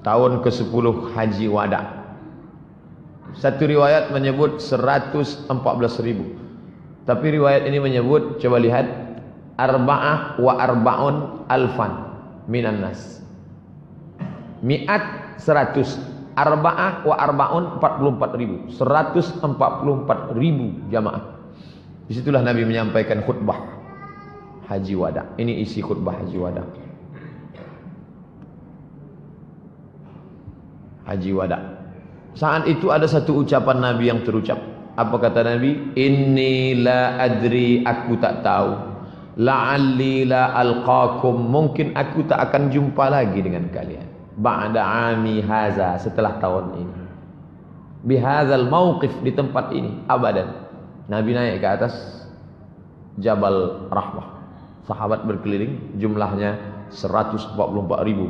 tahun ke-10 haji wada. Satu riwayat menyebut 114.000. Tapi riwayat ini menyebut, coba lihat, arba'ah wa arba'un alfan minan nas. Mi'at 100, arba'ah wa arba'un 44.000, 144.000 jamaah. Disitulah Nabi menyampaikan khutbah haji wada. Ini isi khutbah haji wada. Haji wada. Saat itu ada satu ucapan Nabi yang terucap. Apa kata Nabi? Inni la adri, aku tak tahu. La'alli la alqakum, mungkin aku tak akan jumpa lagi dengan kalian. Ba'da ami haza, setelah tahun ini. Bihadzal mauqif, di tempat ini, abadan. Nabi naik ke atas Jabal Rahmah. Sahabat berkeliling, jumlahnya 144.000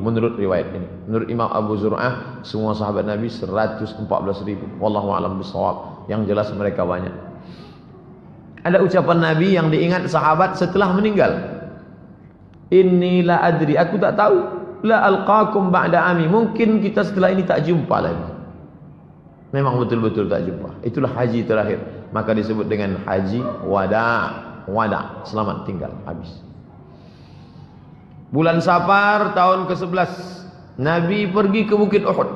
menurut riwayat ini. Menurut Imam Abu Zur'ah, semua sahabat Nabi 114.000. Wallahu a'lam bishawab. Yang jelas mereka banyak. Ada ucapan Nabi yang diingat sahabat setelah meninggal. Inni la adri, aku tak tahu. La alqakum ba'da ami, mungkin kita setelah ini tak jumpa lagi. Memang betul-betul tak jumpa. Itulah haji terakhir. Maka disebut dengan haji wada. Wada, selamat tinggal, habis. Bulan Safar tahun ke-11 Nabi pergi ke Bukit Uhud.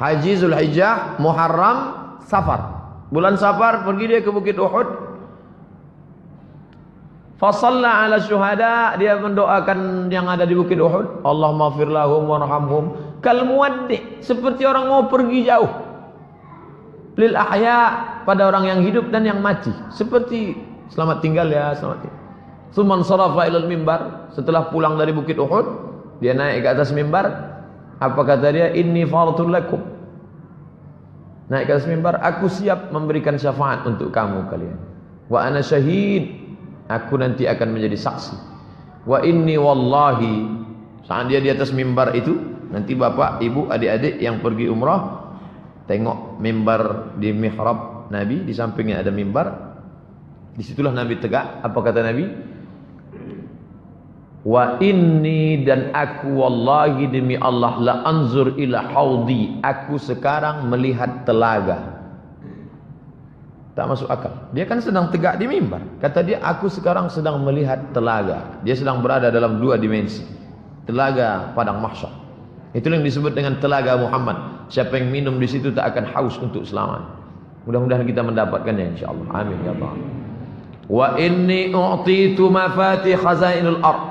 Haji Zulhijjah, Muharram, Safar. Bulan Safar pergi dia ke Bukit Uhud. Fasalla ala syuhada, dia mendoakan yang ada di Bukit Uhud. Allahumma fir lahum warhamhum. Kal muwaddi, seperti orang mau pergi jauh. Lil ahya, pada orang yang hidup dan yang mati. Seperti selamat tinggal ya, selamat tinggal. Tsumman sarafa ilal mimbar, setelah pulang dari Bukit Uhud, dia naik ke atas mimbar. Apa kata dia? Inni faratul lakum. Naik ke atas mimbar, aku siap memberikan syafaat untuk kamu kalian. Wa ana syahid, aku nanti akan menjadi saksi. Wa inni wallahi, saat dia di atas mimbar itu, nanti bapak, ibu, adik-adik yang pergi umrah tengok mimbar di mihrab Nabi, di sampingnya ada mimbar. Disitulah Nabi tegak. Apa kata Nabi? Wa inni, dan aku wallahi demi Allah, la anzur ila haudi, aku sekarang melihat telaga. Tak masuk akal. Dia kan sedang tegak di mimbar. Kata dia, aku sekarang sedang melihat telaga. Dia sedang berada dalam dua dimensi. Telaga padang mahsyar. Itulah yang disebut dengan telaga Muhammad. Siapa yang minum di situ tak akan haus untuk selamanya. Mudah-mudahan kita mendapatkannya insyaallah. Amin ya Allah. Wa inni u'titu mafatih khazainul ardh.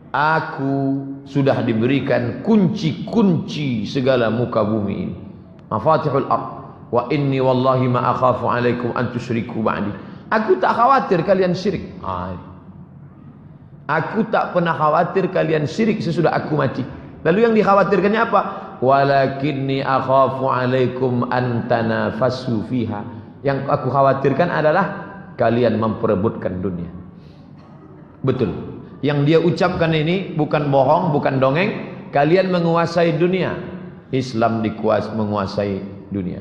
Aku sudah diberikan kunci-kunci segala muka bumi ini. Mafatihul ardh. Wa inni wallahi ma akhafu alaikum an tusyriku ba'di. Aku tak khawatir kalian syirik. Aku tak pernah khawatir kalian syirik sesudah aku mati. Lalu yang dikhawatirkannya apa? Walakinni akhafu alaikum an tanafasu fiha. Yang aku khawatirkan adalah kalian memperebutkan dunia. Betul. Yang dia ucapkan ini bukan bohong, bukan dongeng. Kalian menguasai dunia. Islam menguasai dunia.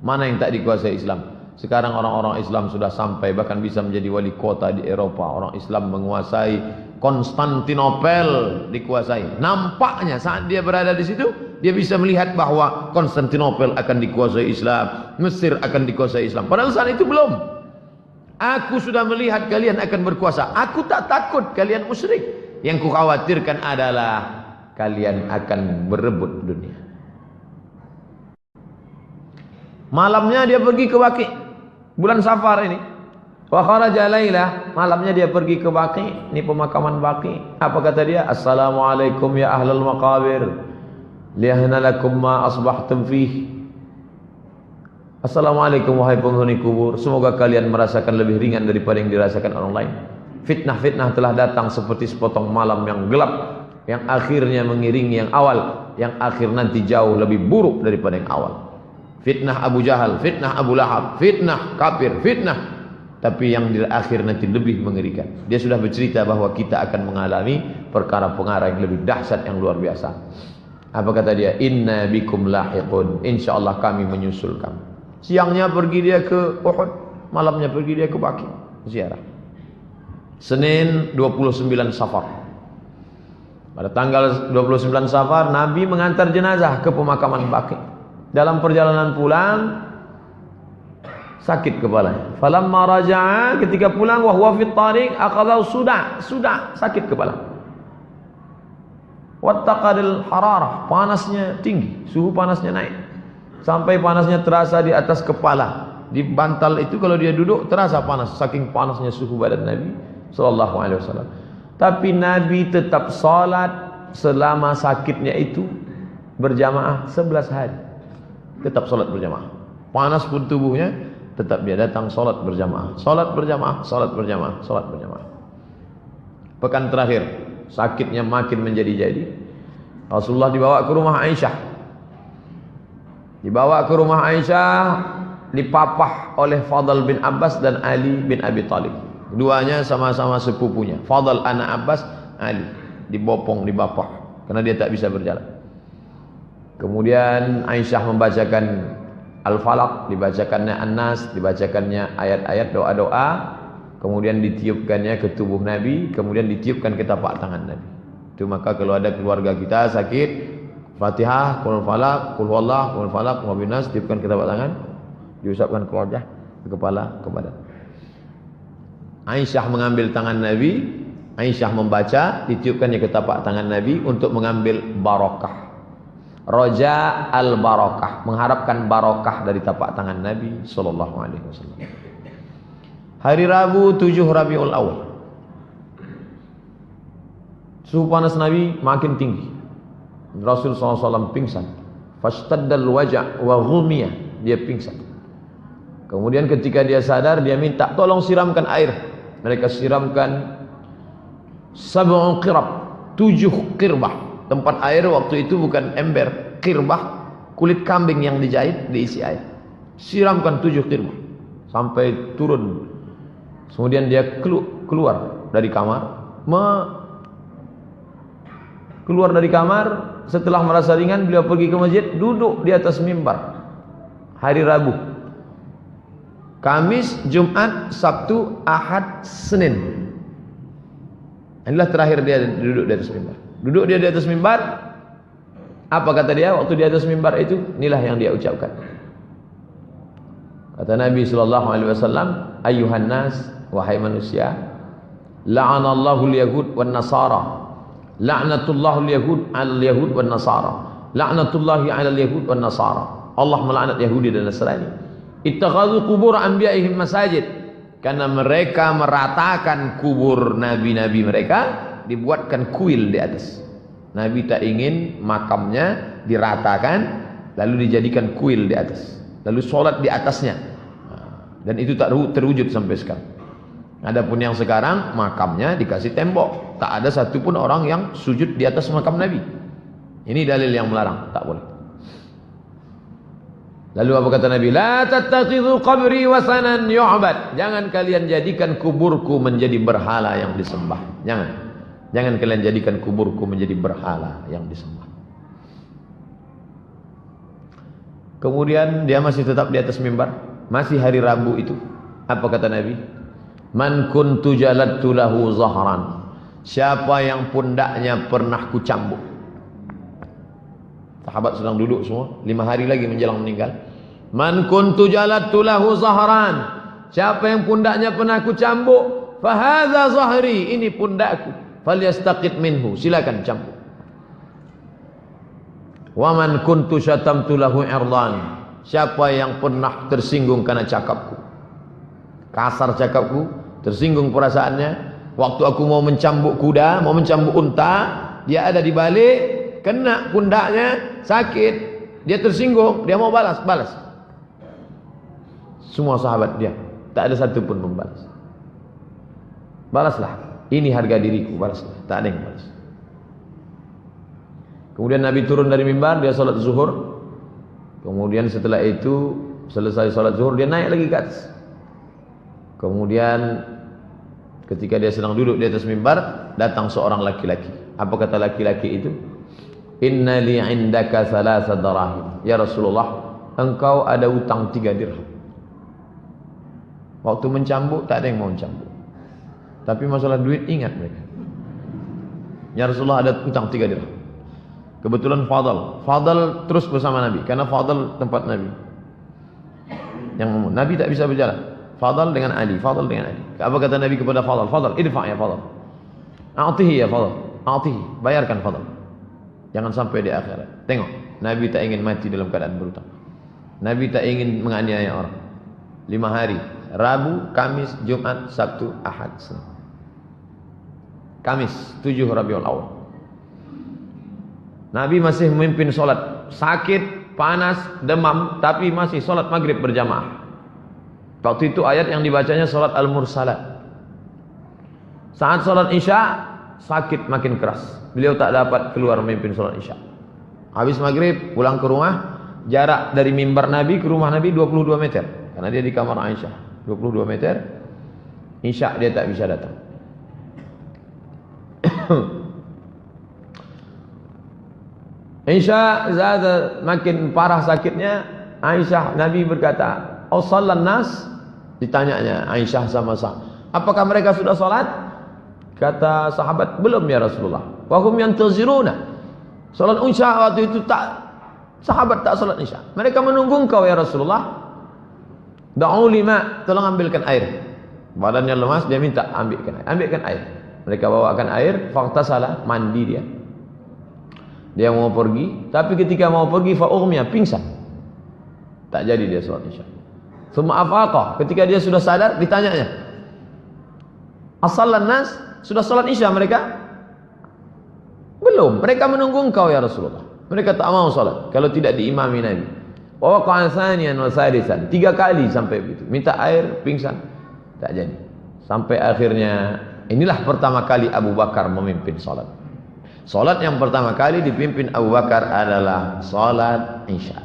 Mana yang tak dikuasai Islam? Sekarang orang-orang Islam sudah sampai bahkan bisa menjadi wali kota di Eropa. Orang Islam menguasai Konstantinopel, dikuasai. Nampaknya saat dia berada di situ, dia bisa melihat bahwa Konstantinopel akan dikuasai Islam, Mesir akan dikuasai Islam. Padahal saat itu belum. Aku sudah melihat kalian akan berkuasa. Aku tak takut kalian musyrik. Yang ku khawatirkan adalah kalian akan berebut dunia. Malamnya dia pergi ke Baqi. Bulan Safar ini. Wa kharaja lailah, malamnya dia pergi ke Baqi. Ini pemakaman Baqi. Apa kata dia? Assalamualaikum ya ahlal maqabir. Liyahna lakum ma asbahtum fih. Assalamualaikum wahai penghuni kubur. Semoga kalian merasakan lebih ringan daripada yang dirasakan orang lain. Fitnah-fitnah telah datang seperti sepotong malam yang gelap, yang akhirnya mengiringi yang awal, yang akhir nanti jauh lebih buruk daripada yang awal. Fitnah Abu Jahal, fitnah Abu Lahab, fitnah kafir, fitnah. Tapi yang di akhir nanti lebih mengerikan. Dia sudah bercerita bahwa kita akan mengalami perkara-perkara yang lebih dahsyat, yang luar biasa. Apa kata dia? Inna bikum lahiqun. InsyaAllah kami menyusul kamu. Siangnya pergi dia ke Uhud, malamnya pergi dia ke Baqi ziarah. Senin 29 Safar. Pada tanggal 29 Safar Nabi mengantar jenazah ke pemakaman Baqi. Dalam perjalanan pulang sakit kepalanya. Falamma raja'a, ketika pulang wa huwa fit tariq akhadha sudah sakit kepala. Wattaqadil hararah, panasnya tinggi, suhu panasnya naik. Sampai panasnya terasa di atas kepala. Di bantal itu kalau dia duduk terasa panas, saking panasnya suhu badan Nabi sallallahu alaihi wasallam. Tapi Nabi tetap salat selama sakitnya itu berjamaah 11 hari. Tetap salat berjamaah. Panas pun tubuhnya, tetap dia datang salat berjamaah. Salat berjamaah, salat berjamaah, salat berjamaah. Pekan terakhir sakitnya makin menjadi-jadi. Rasulullah dibawa ke rumah Aisyah. Dibawa ke rumah Aisyah, dipapah oleh Fadl bin Abbas dan Ali bin Abi Thalib. Keduanya sama-sama sepupunya. Fadl anak Abbas, Ali dibopong, dibapah karena dia tak bisa berjalan. Kemudian Aisyah membacakan Al-Falaq, dibacakannya An-Nas, dibacakannya ayat-ayat doa-doa, kemudian ditiupkannya ke tubuh Nabi, kemudian ditiupkan ke tapak tangan Nabi. Itu maka kalau ada keluarga kita sakit, Fatihah, Qul Falaq, Qul Huwallah, Qul Falaq, wa binas, tiupkan ke tapak tangan, diusapkan ke wajah, ke kepala, ke badan. Aisyah mengambil tangan Nabi, Aisyah membaca, ditiupkannya ke tapak tangan Nabi untuk mengambil barakah. Roja al-barakah, mengharapkan barakah dari tapak tangan Nabi sallallahu alaihi wasallam. Hari Rabu 7 Rabiul Awal. Suhu panas Nabi makin tinggi. Rasul sallallahu alaihi wasallam pingsan. Fastaddal waja' wa ghumiyah, dia pingsan. Kemudian ketika dia sadar, dia minta tolong siramkan air. Mereka siramkan 7 qirab, 7 qirbah. Tempat air waktu itu bukan ember, qirbah, kulit kambing yang dijahit diisi air. Siramkan 7 qirbah sampai turun. Kemudian dia keluar dari kamar, keluar dari kamar. Setelah merasa ringan, beliau pergi ke masjid, duduk di atas mimbar. Hari Rabu, Kamis, Jumat, Sabtu, Ahad, Senin. Inilah terakhir dia duduk di atas mimbar. Duduk dia di atas mimbar. Apa kata dia waktu di atas mimbar itu? Inilah yang dia ucapkan. Kata Nabi sallallahu alaihi wasallam, "Ayyuhan nas, wahai manusia, la'anallahu al-yahud wan nasara. La'natullahu al-yahud 'alal yahud wan nasara. La'natullahi 'alal yahud wan nasara." Allah melaknat Yahudi dan Nasrani. Ittakhadhu qubur anbiya'ihim masajid. Karena mereka meratakan kubur nabi-nabi mereka, dibuatkan kuil di atas. Nabi tak ingin makamnya diratakan lalu dijadikan kuil di atas, lalu sholat di atasnya. Dan itu tak terwujud sampai sekarang. Adapun yang sekarang makamnya dikasih tembok, tak ada satupun orang yang sujud di atas makam Nabi. Ini dalil yang melarang, tak boleh. Lalu apa kata Nabi? La tattakhidhu qabri wasanan yu'bad. Jangan kalian jadikan kuburku menjadi berhala yang disembah. Jangan kalian jadikan kuburku menjadi berhala yang disembah. Kemudian dia masih tetap di atas mimbar, masih hari Rabu itu. Apa kata Nabi? Man kuntu jaladtu lahu zahran. Siapa yang pundaknya pernah kucambuk. Sahabat sedang duduk semua, 5 hari lagi menjelang meninggal. Man kuntu jaladtu lahu zahran. Siapa yang pundaknya pernah kucambuk, fa hadza zahri, ini pundakku. Falyastaqit minhu, silakan cambuk. Wa man kuntu syatamtu lahu irdan. Siapa yang pernah tersinggung karena cakapku, kasar cakapku, tersinggung perasaannya, waktu aku mau mencambuk kuda, mau mencambuk unta, dia ada di balik, kena pundaknya, sakit, dia tersinggung, dia mau balas. Semua sahabat dia, tak ada satu pun membalas. Balaslah, ini harga diriku, balaslah. Tak ada yang balas. Kemudian Nabi turun dari mimbar, dia salat zuhur. Kemudian setelah itu selesai salat zuhur, dia naik lagi ke atas. Kemudian ketika dia sedang duduk di atas mimbar, datang seorang laki-laki. Apa kata laki-laki itu? Inna li indaka thalatha darahim. Ya Rasulullah, engkau ada utang 3 dirham. Waktu mencambuk tak ada yang mau mencambuk, tapi masalah duit ingat mereka. Ya Rasulullah, ada utang 3 dirham. Kebetulan Fadl terus bersama Nabi, karena Fadl tempat Nabi. Yang Nabi tak bisa berjalan. Fadl dengan Ali. Apa kata Nabi kepada Fadl? Fadl, idfa' ya Fadl. A'tihi ya Fadl. A'tihi, bayarkan Fadl. Jangan sampai di akhirat. Tengok, Nabi tak ingin mati dalam keadaan berutang. Nabi tak ingin menganiaya orang. 5 hari, Rabu, Kamis, Jumat, Sabtu, Ahad, Senin. Kamis 7 Rabiul Awal. Nabi masih memimpin solat, sakit, panas, demam, tapi masih solat maghrib berjamaah. Waktu itu ayat yang dibacanya solat Al-Mursalat. Saat solat Isya, sakit makin keras. Beliau tak dapat keluar memimpin solat Isya. Habis maghrib, pulang ke rumah. Jarak dari mimbar Nabi ke rumah Nabi 22 meter. Karena dia di kamar Aisyah. 22 meter. Isya dia tak bisa datang. Isya makin parah sakitnya. Aisyah, Nabi berkata, "Oh salat nas?" Ditanyanya Aisyah sama apakah mereka sudah salat? Kata sahabat, "Belum ya Rasulullah." Wa hum yantaziruna. Salat Isya waktu itu sahabat tak salat Isya. Mereka menunggu engkau ya Rasulullah. Da'u lima, tolong ambilkan air. Badannya lemas, dia minta ambilkan air. Mereka bawakan air, faghtasala, mandi dia. Dia mau pergi, tapi ketika mau pergi fa'ughmiya, pingsan. Tak jadi dia salat Isya. Tsumma afaqa, ketika dia sudah sadar, ditanyanya, "As-sallan nas?" Sudah salat Isya mereka? Belum. Mereka menunggu engkau ya Rasulullah. Mereka tak mau salat kalau tidak diimami Nabi. Wa waqa'a tsaniyan wa tsalisan. 3 kali sampai begitu. Minta air, pingsan. Tak jadi. Sampai akhirnya inilah pertama kali Abu Bakar memimpin salat. Salat yang pertama kali dipimpin Abu Bakar adalah salat Isya.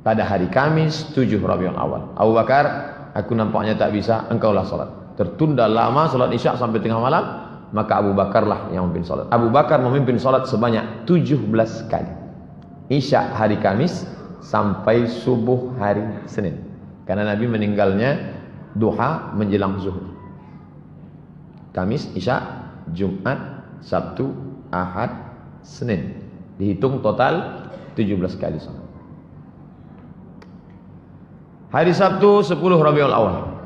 Pada hari Kamis 7 Rabiul Awal. Abu Bakar, aku nampaknya tak bisa, engkaulah salat. Tertunda lama salat Isya sampai tengah malam, maka Abu Bakarlah yang memimpin salat. Abu Bakar memimpin salat sebanyak 17 kali. Isya hari Kamis sampai subuh hari Senin. Karena Nabi meninggalnya duha menjelang zuhur. Kamis, Isya, Jumat, Sabtu, Ahad, Senin. Dihitung total 17 kali salat. Hari Sabtu 10 Rabiul Awal.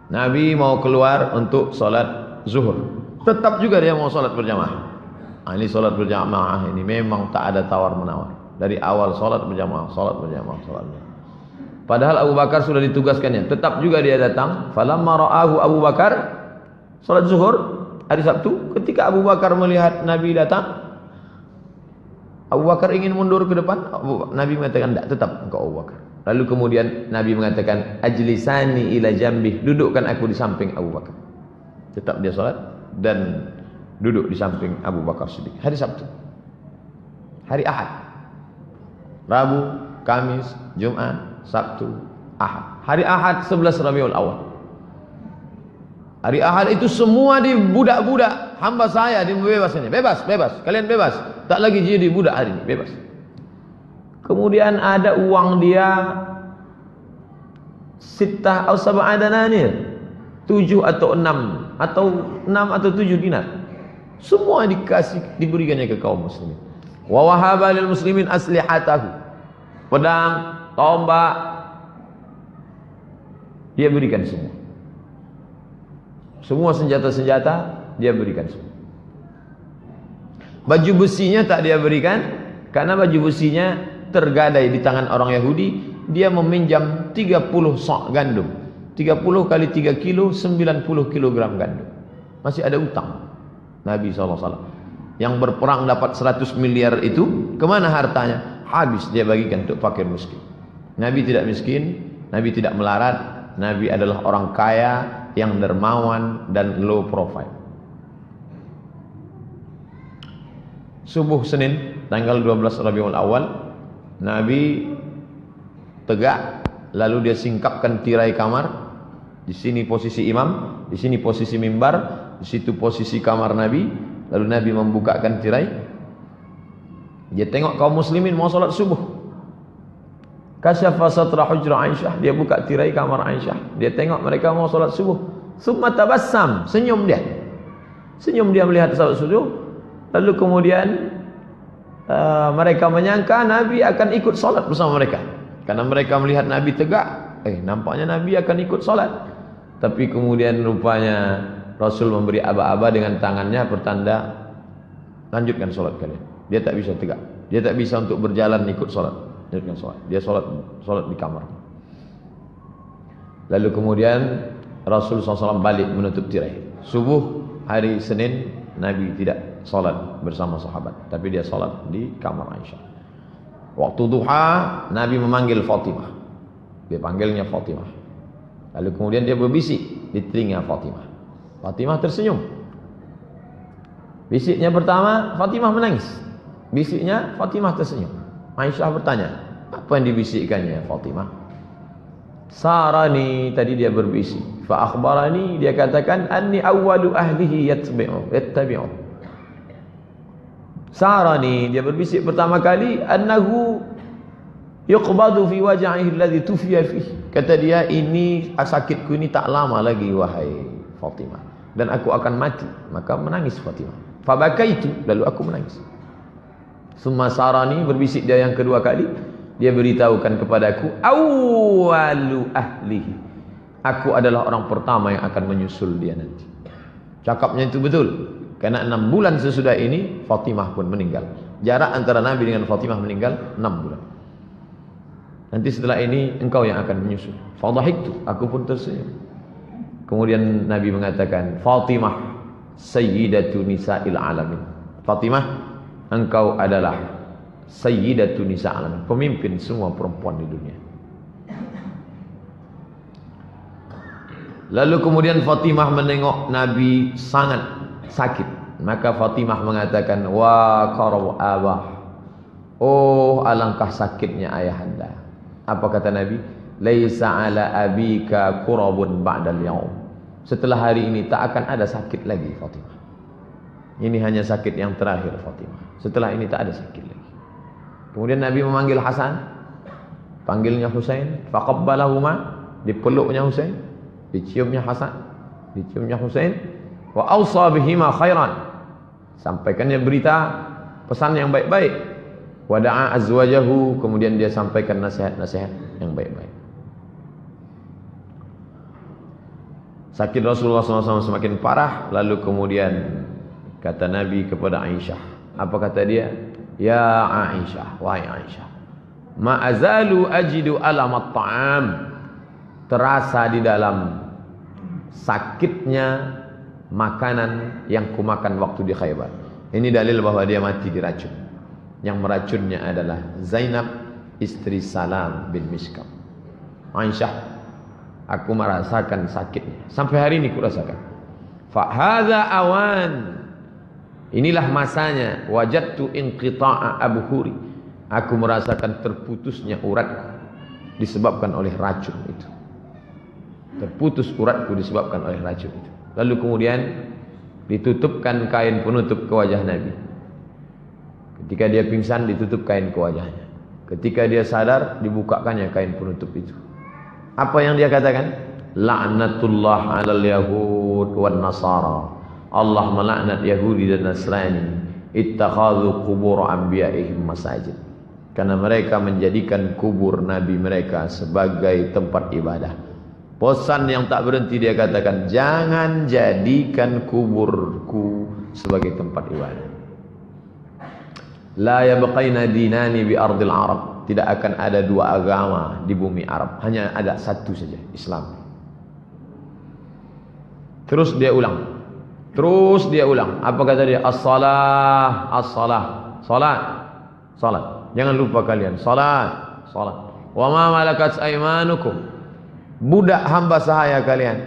Nabi mau keluar untuk salat zuhur. Tetap juga dia mau salat berjamaah. Ini salat berjamaah ini memang tak ada tawar menawar. Dari awal salat berjamaah. Padahal Abu Bakar sudah ditugaskannya. Tetap juga dia datang. Falamma ra'ahu Abu Bakar salat zuhur hari Sabtu. Ketika Abu Bakar melihat Nabi datang, Abu Bakar ingin mundur ke depan. Nabi mengatakan, "Tidak, tetap engkau Abu Bakar." Lalu kemudian Nabi mengatakan, "Ajlisani ila jambih." Dudukkan aku di samping Abu Bakar. Tetap dia salat dan duduk di samping Abu Bakar Siddiq. Hari Sabtu. Hari Ahad. Rabu, Kamis, Jumat, Sabtu, Ahad. Hari Ahad 11 Rabiul Awal. Hari Ahad itu semua di budak-budak hamba saya dibebas ini. Bebas. Kalian bebas. Tak lagi jadi budak hari ini, bebas. Kemudian ada uang dia 6 atau 7 dananir, 7 atau 6 atau 7 dinar. Semua diberikannya ke kaum muslimin. Wa wahaba lil muslimin aslihatahu. Pedang, tombak, dia berikan semua. Semua senjata-senjata dia berikan semua. Baju besinya tak dia berikan, karena baju besinya tergadai di tangan orang Yahudi. Dia meminjam 30 sok gandum. 30 kali 3 kilo, 90 kilogram gandum. Masih ada utang Nabi SAW. Yang berperang dapat 100 miliar itu, kemana hartanya? Habis dia bagikan untuk fakir miskin. Nabi tidak miskin, Nabi tidak melarat. Nabi adalah orang kaya yang dermawan dan low profile. Subuh Senin tanggal 12 Rabiul Awal, Nabi tegak, lalu dia singkapkan tirai kamar. Di sini posisi imam, di sini posisi mimbar, di situ posisi kamar Nabi. Lalu Nabi membukakan tirai. Dia tengok kaum muslimin mau salat subuh. Kasyafa satra hujra Aisyah, dia buka tirai kamar Aisyah. Dia tengok mereka mau salat subuh. Summa tabassam, senyum dia. Senyum dia melihat sahabat sujud. Lalu kemudian mereka menyangka Nabi akan ikut solat bersama mereka. Karena mereka melihat Nabi tegak, nampaknya Nabi akan ikut solat. Tapi kemudian rupanya Rasul memberi aba-aba dengan tangannya pertanda, lanjutkan solat kalian. Dia tak bisa tegak, dia tak bisa untuk berjalan ikut solat. Lanjutkan solat. Dia solat di kamar. Lalu kemudian Rasul SAW balik menutup tirai. Subuh hari Senin Nabi tidak solat bersama sahabat, tapi dia solat di kamar Aisyah. Waktu duha Nabi memanggil Fatimah. Dia panggilnya Fatimah. Lalu kemudian dia berbisik di telinga Fatimah. Fatimah tersenyum. Bisiknya pertama, Fatimah menangis. Bisiknya, Fatimah tersenyum. Aisyah bertanya, apa yang dibisikkannya Fatimah? Sarani, tadi dia berbisik. Fa akhbarani, dia katakan, anni awwalu ahlihi yattabi'u. Sarani, dia berbisik pertama kali, annahu yuqbadu fi waj'ihi alladhi tufiya fihi. Kata dia, ini sakitku ini tak lama lagi wahai Fatimah, dan aku akan mati. Maka menangis Fatimah. Fabakaitu, lalu aku menangis. Summa sarani, berbisik dia yang kedua kali, dia beritahukan kepadaku, awwalu ahlihi, aku adalah orang pertama yang akan menyusul dia nanti. Cakapnya itu betul. Karena 6 bulan sesudah ini Fatimah pun meninggal. Jarak antara Nabi dengan Fatimah meninggal 6 bulan. Nanti setelah ini engkau yang akan menyusul. Fadhahiktu, aku pun tersenyum. Kemudian Nabi mengatakan, Fatimah sayyidatu nisa'il alamin. Fatimah, engkau adalah sayyidatu nisa'il alamin, pemimpin semua perempuan di dunia. Lalu kemudian Fatimah menengok Nabi sangat sakit. Maka Fatimah mengatakan, wa qarab abah, oh alangkah sakitnya ayahanda. Apa kata Nabi? Laisa ala abika kurabun ba'dal yaum. Setelah hari ini tak akan ada sakit lagi Fatimah. Ini hanya sakit yang terakhir Fatimah. Setelah ini tak ada sakit lagi. Kemudian Nabi memanggil Hasan, panggilnya Husain, faqabbalahuma, dipeluknya Husain, diciumnya Hasan, diciumnya Husain, wa awsa bihima khairan, sampaikannya berita pesan yang baik-baik, wa da'a azwajahu, kemudian dia sampaikan nasihat-nasihat yang baik-baik. Sakit Rasulullah SAW semakin parah. Lalu kemudian kata Nabi kepada Aisyah, apa kata dia? Ya Aisyah, wahai Aisyah, ma azalu ajidu alamat ta'am, terasa di dalam sakitnya makanan yang kumakan waktu di Khaybar. Ini dalil bahwa dia mati diracun. Yang meracunnya adalah Zainab, istri Salam bin Mishkam. Aisyah, aku merasakan sakitnya. Sampai hari ini kurasakan. Fa hadza awan, inilah masanya. Wajadtu inqita'a abhuri, aku merasakan terputusnya uratku disebabkan oleh racun itu. Terputus uratku disebabkan oleh racun itu. Lalu kemudian ditutupkan kain penutup ke wajah Nabi. Ketika dia pingsan, ditutup kain ke wajahnya. Ketika dia sadar, dibukakannya kain penutup itu. Apa yang dia katakan? La'natullah 'alal yahud wan nasara. Allah melaknat Yahudi dan Nasrani. Ittakhadhu qubur anbiya'ihim masajid. Karena mereka menjadikan kubur nabi mereka sebagai tempat ibadah. Pesan yang tak berhenti dia katakan, jangan jadikan kuburku sebagai tempat ibadah. La yabqaina dinani bi ardil Arab, tidak akan ada dua agama di bumi Arab, hanya ada satu saja, Islam. Terus dia ulang. Apa kata dia? As-salah, as-salah, salat, salat. Jangan lupa kalian, salat, salat. Wa ma malakat aymanukum, budak hamba sahaya kalian.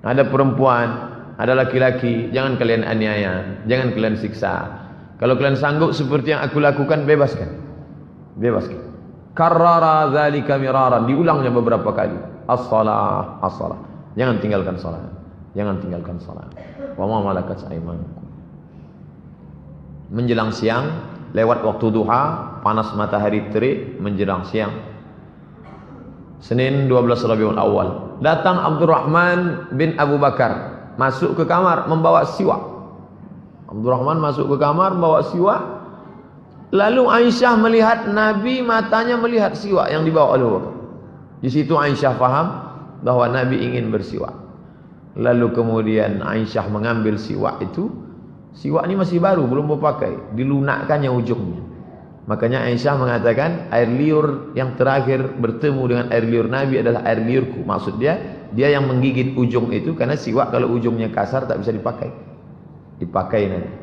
Ada perempuan, ada laki-laki, jangan kalian aniaya, jangan kalian siksa. Kalau kalian sanggup seperti yang aku lakukan, bebaskan. Bebaskan. Karrara dzalika miraran, diulangnya beberapa kali. As-salah, as-salah. Jangan tinggalkan salat. Jangan tinggalkan salat. Wa ma malakat aymanukum. Menjelang siang, lewat waktu duha, panas matahari terik, menjelang siang, Senin 12 Rabiul Awal, datang Abdurrahman bin Abu Bakar, masuk ke kamar membawa siwak, Abdurrahman masuk ke kamar bawa siwak. Lalu Aisyah melihat Nabi, matanya melihat siwak yang dibawa oleh Abu Bakar. Di situ Aisyah faham bahwa Nabi ingin bersiwak. Lalu kemudian Aisyah mengambil siwak itu. Siwak ini masih baru, belum berpakai, dilunakkannya ujungnya. Makanya Aisyah mengatakan air liur yang terakhir bertemu dengan air liur Nabi adalah air liurku. Maksud dia yang menggigit ujung itu, karena siwak kalau ujungnya kasar tak bisa dipakai. Dipakai nanti.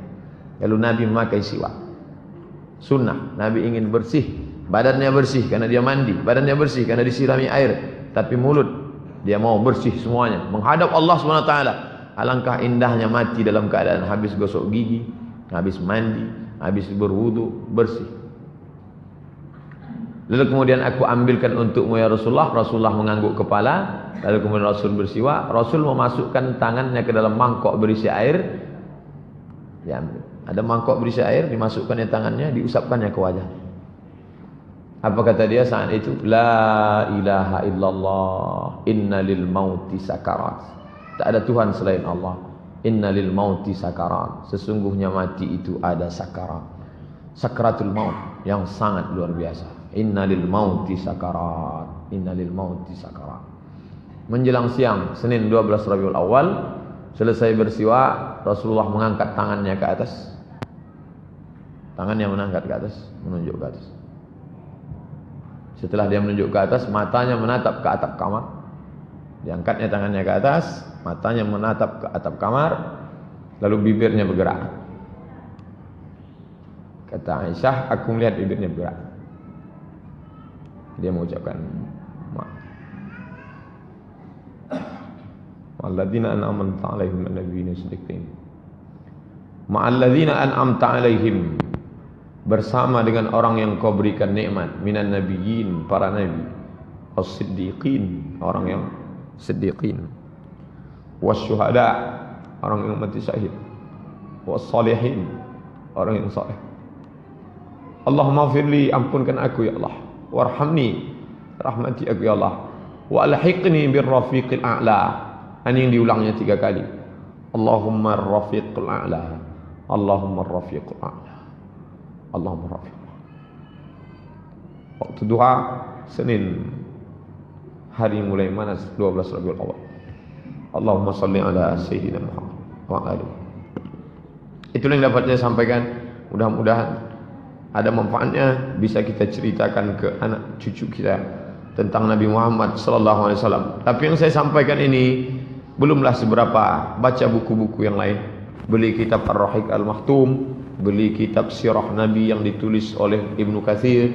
Lalu Nabi memakai siwak. Sunnah, Nabi ingin bersih, badannya bersih karena dia mandi, badannya bersih karena disirami air, tapi mulut dia mau bersih semuanya, menghadap Allah SWT. Alangkah indahnya mati dalam keadaan habis gosok gigi, habis mandi, habis berwudu, bersih. Lalu kemudian aku ambilkan untukmu ya Rasulullah. Rasulullah mengangguk kepala. Lalu kemudian Rasul bersiwak. Rasul memasukkan tangannya ke dalam mangkok berisi air. Diambil. Ada mangkok berisi air, dimasukkannya tangannya, diusapkannya ke wajah. Apa kata dia saat itu? La ilaha illallah, inna lil mauti sakarat. Tak ada Tuhan selain Allah. Inna lil mauti sakarat. Sesungguhnya mati itu ada sakarat. Sakaratul maut yang sangat luar biasa. Inna lil mauti sakarat. Inna lil mauti sakarat. Menjelang siang Senin 12 Rabiul Awal, selesai bersiwak, Rasulullah mengangkat tangannya ke atas. Tangannya menangkat ke atas, menunjuk ke atas. Setelah dia menunjuk ke atas, matanya menatap ke atap kamar. Diangkatnya tangannya ke atas, matanya menatap ke atap kamar, lalu bibirnya bergerak. Kata Aisyah, aku melihat bibirnya bergerak. Dia mengucapkan Ma'alladzina an'amta 'alaihim an-nabiyyin siddiqin. Ma'alladzina an'amta 'alaihim, bersama dengan orang yang kau berikan nikmat, minan nabiyyin, para nabi, as-siddiqin, orang yang siddiqin, wasyuhada, orang yang mati syahid, was-salihin, orang yang saleh. Allahumma firli, ampunkan aku ya Allah, warhamni, rahmati aku ya Allah, wa alhiqni birrafiqil a'la. Ini yang diulangnya 3 kali. Allahumma rafiqul a'la, Allahumma rafiqul a'la, Allahumma rafiqul a'la. Waktu duha Senin, hari mulai manas 12 Rabiul Awal. Allahumma salli ala Sayyidina Muhammad wa alihi. Itulah yang dapat saya sampaikan. Mudah-mudahan ada manfaatnya, bisa kita ceritakan ke anak cucu kita tentang Nabi Muhammad sallallahu alaihi wasallam. Tapi yang saya sampaikan ini belumlah seberapa. Baca buku-buku yang lain. Beli kitab Ar-Rahiq Al-Maktum, beli kitab Sirah Nabi yang ditulis oleh Ibnu Katsir,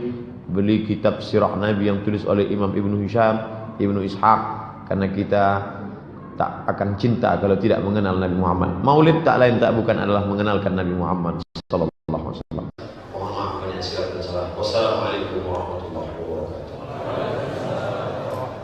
beli kitab Sirah Nabi yang ditulis oleh Imam Ibnu Hisham, Ibnu Ishaq, karena kita tak akan cinta kalau tidak mengenal Nabi Muhammad. Maulid tak lain tak bukan adalah mengenalkan Nabi Muhammad sallallahu alaihi wasallam. Mohon maaf banyak silap dan salah. Wassalamualaikum